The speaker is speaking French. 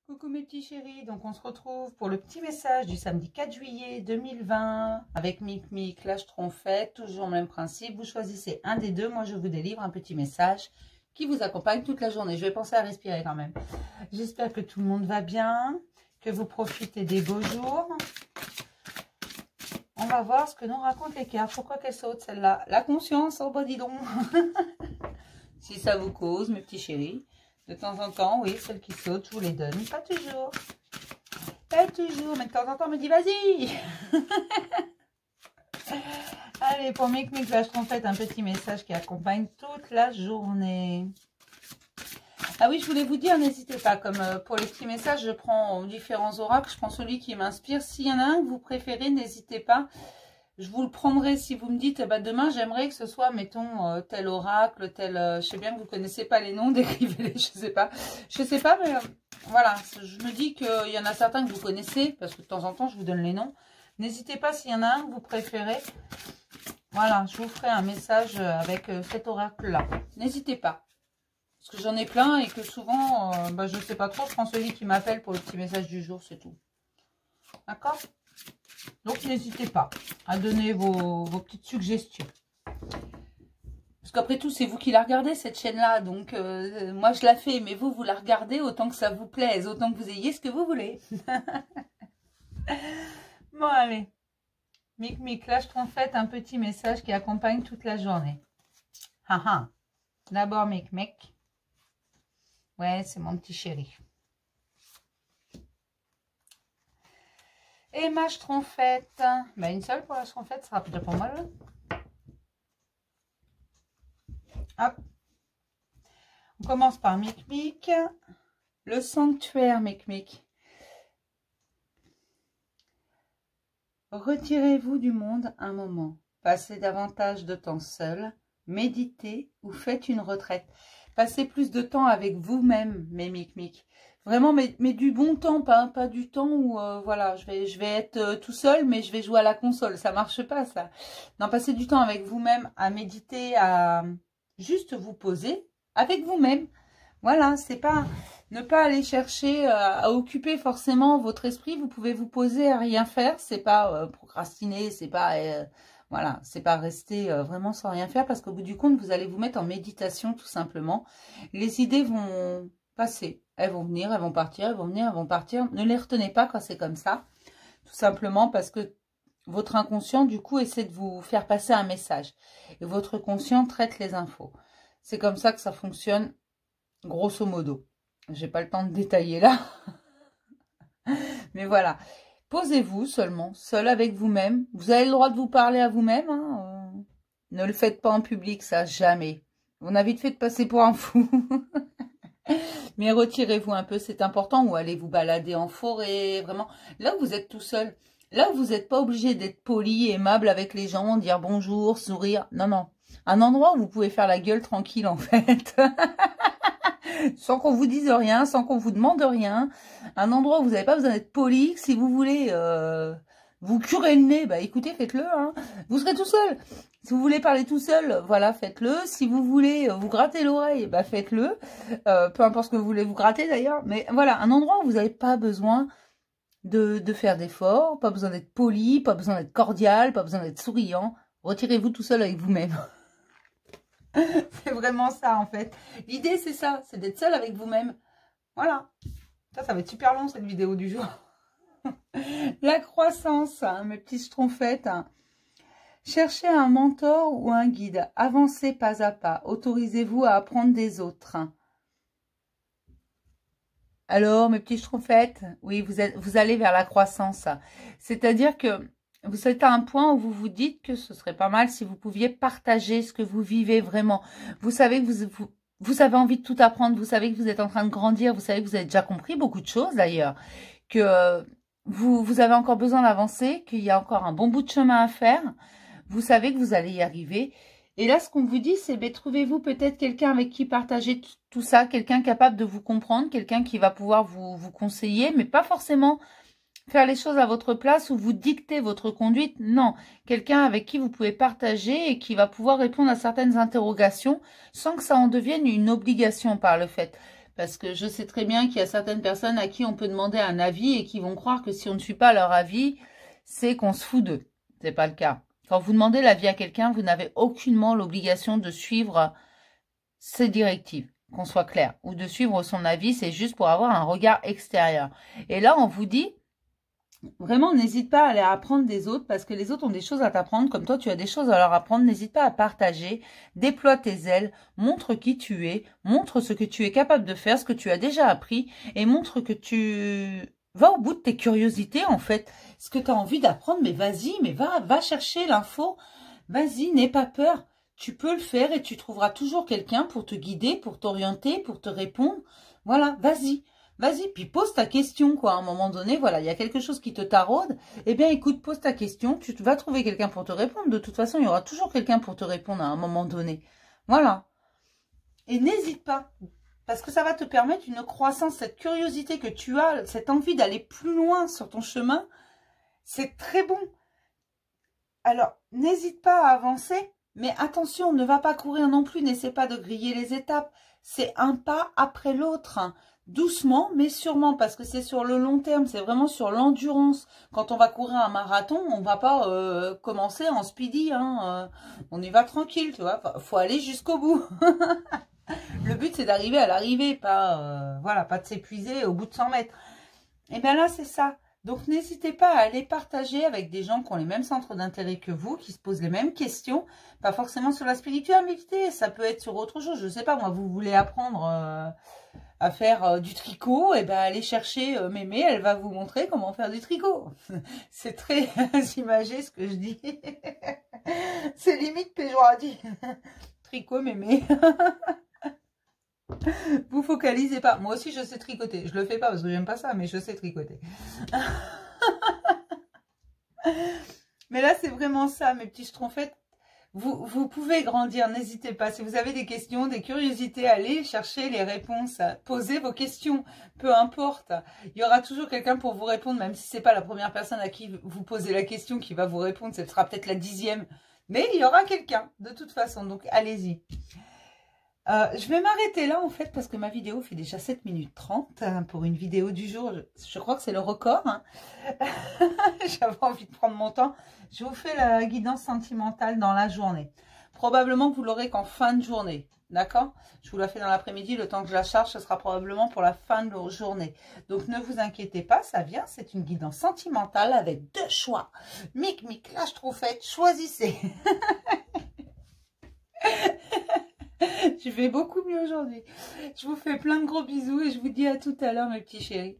Coucou mes petits chéris, donc on se retrouve pour le petit message du samedi 4 juillet 2020 avec Micmic, Lâche Trompette, toujours le même principe, vous choisissez un des deux, moi je vous délivre un petit message qui vous accompagne toute la journée. Je vais penser à respirer quand même. J'espère que tout le monde va bien, que vous profitez des beaux jours. On va voir ce que nous racontent les cartes. Pourquoi qu'elle saute celle-là? La conscience, oh bah dis donc. Si ça vous cause mes petits chéris. De temps en temps, oui, celles qui sautent, je vous les donne. Pas toujours. Pas toujours, mais de temps en temps, on me dit, vas-y. Allez, pour Micmic, Lâche Trompette, un petit message qui accompagne toute la journée. Ah oui, je voulais vous dire, n'hésitez pas, comme pour les petits messages, je prends différents oracles, je prends celui qui m'inspire. S'il y en a un que vous préférez, n'hésitez pas. Je vous le prendrai si vous me dites, bah, demain, j'aimerais que ce soit, mettons, tel oracle, tel... je sais bien que vous ne connaissez pas les noms, décrivez-les, je sais pas. Je sais pas, mais voilà, je me dis qu'il y en a certains que vous connaissez, parce que de temps en temps, je vous donne les noms. N'hésitez pas s'il y en a un que vous préférez. Voilà, je vous ferai un message avec cet oracle-là. N'hésitez pas. Parce que j'en ai plein et que souvent, bah, je ne sais pas trop, je prends celui qui m'appelle pour le petit message du jour, c'est tout. D'accord ? Donc, n'hésitez pas à donner vos petites suggestions. Parce qu'après tout, c'est vous qui la regardez, cette chaîne-là. Donc, moi, je la fais, mais vous la regardez autant que ça vous plaise, autant que vous ayez ce que vous voulez. Bon, allez. Micmic, Lâche Trompette, un petit message qui accompagne toute la journée. D'abord, Micmic. Ouais, c'est mon petit chéri. Et Lâche Trompette. Ben, une seule pour Lâche Trompette, ça sera déjà pas mal. Hop. On commence par Micmic. Le sanctuaire, Micmic. Retirez-vous du monde un moment. Passez davantage de temps seul. Méditez ou faites une retraite. Passez plus de temps avec vous-même, mes Micmic. Vraiment, mais du bon temps, pas du temps où, voilà, je vais être tout seul, mais je vais jouer à la console. Ça marche pas, ça. Non, passez du temps avec vous-même, à méditer, à juste vous poser avec vous-même. Voilà, c'est pas... Ne pas aller chercher à occuper forcément votre esprit. Vous pouvez vous poser à rien faire. C'est pas procrastiner, c'est pas... voilà, c'est pas rester vraiment sans rien faire. Parce qu'au bout du compte, vous allez vous mettre en méditation tout simplement. Les idées vont passer. Elles vont venir, elles vont partir, elles vont venir, elles vont partir. Ne les retenez pas quand c'est comme ça. Tout simplement parce que votre inconscient, du coup, essaie de vous faire passer un message. Et votre conscient traite les infos. C'est comme ça que ça fonctionne, grosso modo. J'ai pas le temps de détailler là. Mais voilà. Posez-vous seulement, seul avec vous-même. Vous avez le droit de vous parler à vous-même. Hein. Ne le faites pas en public, ça, jamais. On a vite fait de passer pour un fou. Mais retirez-vous un peu, c'est important. Ou allez vous balader en forêt, vraiment. Là où vous êtes tout seul. Là où vous n'êtes pas obligé d'être poli, aimable avec les gens, dire bonjour, sourire. Non, non. Un endroit où vous pouvez faire la gueule tranquille, en fait. Sans qu'on vous dise rien, sans qu'on vous demande rien. Un endroit où vous n'avez pas besoin d'être poli. Si vous voulez vous curer le nez, bah écoutez, faites-le. Hein. Vous serez tout seul. Si vous voulez parler tout seul, voilà, faites-le. Si vous voulez vous gratter l'oreille, bah faites-le. Peu importe ce que vous voulez vous gratter d'ailleurs. Mais voilà, un endroit où vous n'avez pas besoin de faire d'efforts, pas besoin d'être poli, pas besoin d'être cordial, pas besoin d'être souriant. Retirez-vous tout seul avec vous-même. C'est vraiment ça, en fait. L'idée, c'est ça. C'est d'être seul avec vous-même. Voilà. Ça va être super long, cette vidéo du jour. La croissance, hein, mes petits schtroumpfettes. Hein. Cherchez un mentor ou un guide. Avancez pas à pas. Autorisez-vous à apprendre des autres. Alors, mes petits schtroumpfettes, oui, vous allez vers la croissance. C'est-à-dire que vous êtes à un point où vous vous dites que ce serait pas mal si vous pouviez partager ce que vous vivez vraiment. Vous savez que vous avez envie de tout apprendre, vous savez que vous êtes en train de grandir, vous savez que vous avez déjà compris beaucoup de choses d'ailleurs, que vous avez encore besoin d'avancer, qu'il y a encore un bon bout de chemin à faire. Vous savez que vous allez y arriver. Et là, ce qu'on vous dit, c'est trouvez-vous peut-être quelqu'un avec qui partager tout ça, quelqu'un capable de vous comprendre, quelqu'un qui va pouvoir vous conseiller, mais pas forcément faire les choses à votre place ou vous dicter votre conduite. Non, quelqu'un avec qui vous pouvez partager et qui va pouvoir répondre à certaines interrogations sans que ça en devienne une obligation par le fait. Parce que je sais très bien qu'il y a certaines personnes à qui on peut demander un avis et qui vont croire que si on ne suit pas leur avis, c'est qu'on se fout d'eux. C'est pas le cas. Quand vous demandez l'avis à quelqu'un, vous n'avez aucunement l'obligation de suivre ses directives, qu'on soit clair. Ou de suivre son avis, c'est juste pour avoir un regard extérieur. Et là, on vous dit, vraiment, n'hésite pas à aller apprendre des autres parce que les autres ont des choses à t'apprendre, comme toi, tu as des choses à leur apprendre. N'hésite pas à partager, déploie tes ailes, montre qui tu es, montre ce que tu es capable de faire, ce que tu as déjà appris et montre que tu vas au bout de tes curiosités, en fait. Ce que tu as envie d'apprendre, mais vas-y, mais va chercher l'info. Vas-y, n'aie pas peur. Tu peux le faire et tu trouveras toujours quelqu'un pour te guider, pour t'orienter, pour te répondre. Voilà, vas-y. Vas-y, puis pose ta question, quoi. À un moment donné, voilà, il y a quelque chose qui te taraude. Eh bien, écoute, pose ta question. Tu vas trouver quelqu'un pour te répondre. De toute façon, il y aura toujours quelqu'un pour te répondre à un moment donné. Voilà. Et n'hésite pas. Parce que ça va te permettre une croissance, cette curiosité que tu as, cette envie d'aller plus loin sur ton chemin. C'est très bon. Alors, n'hésite pas à avancer. Mais attention, ne va pas courir non plus. N'essaie pas de griller les étapes. C'est un pas après l'autre. Doucement, mais sûrement, parce que c'est sur le long terme, c'est vraiment sur l'endurance. Quand on va courir un marathon, on va pas commencer en speedy, hein, on y va tranquille, tu vois. Faut aller jusqu'au bout. Le but, c'est d'arriver à l'arrivée, pas, voilà, pas de s'épuiser au bout de 100 mètres. Et bien là, c'est ça. Donc, n'hésitez pas à aller partager avec des gens qui ont les mêmes centres d'intérêt que vous, qui se posent les mêmes questions. Pas forcément sur la spiritualité, ça peut être sur autre chose. Je sais pas, moi, vous voulez apprendre à faire du tricot, et ben allez chercher Mémé, elle va vous montrer comment faire du tricot. C'est très imagé ce que je dis. C'est limite péjoratif. Tricot, Mémé. Vous focalisez pas. Moi aussi, je sais tricoter. Je le fais pas parce que j'aime pas ça, mais je sais tricoter. Mais là, c'est vraiment ça, mes petits schtroumpfettes. Vous pouvez grandir, n'hésitez pas. Si vous avez des questions, des curiosités, allez chercher les réponses. Posez vos questions, peu importe. Il y aura toujours quelqu'un pour vous répondre, même si c'est pas la première personne à qui vous posez la question qui va vous répondre. Ce sera peut-être la 10e. Mais il y aura quelqu'un, de toute façon. Donc, allez-y. Je vais m'arrêter là, en fait, parce que ma vidéo fait déjà 7 minutes 30 hein, pour une vidéo du jour. Je crois que c'est le record. Hein. J'avais envie de prendre mon temps. Je vous fais la guidance sentimentale dans la journée. Probablement que vous l'aurez qu'en fin de journée. D'accord? Je vous la fais dans l'après-midi. Le temps que je la charge, ce sera probablement pour la fin de la journée. Donc, ne vous inquiétez pas, ça vient. C'est une guidance sentimentale avec 2 choix. Mic, là, je trouve fait. Choisissez. Je vais beaucoup mieux aujourd'hui. Je vous fais plein de gros bisous et je vous dis à tout à l'heure, mes petits chéris.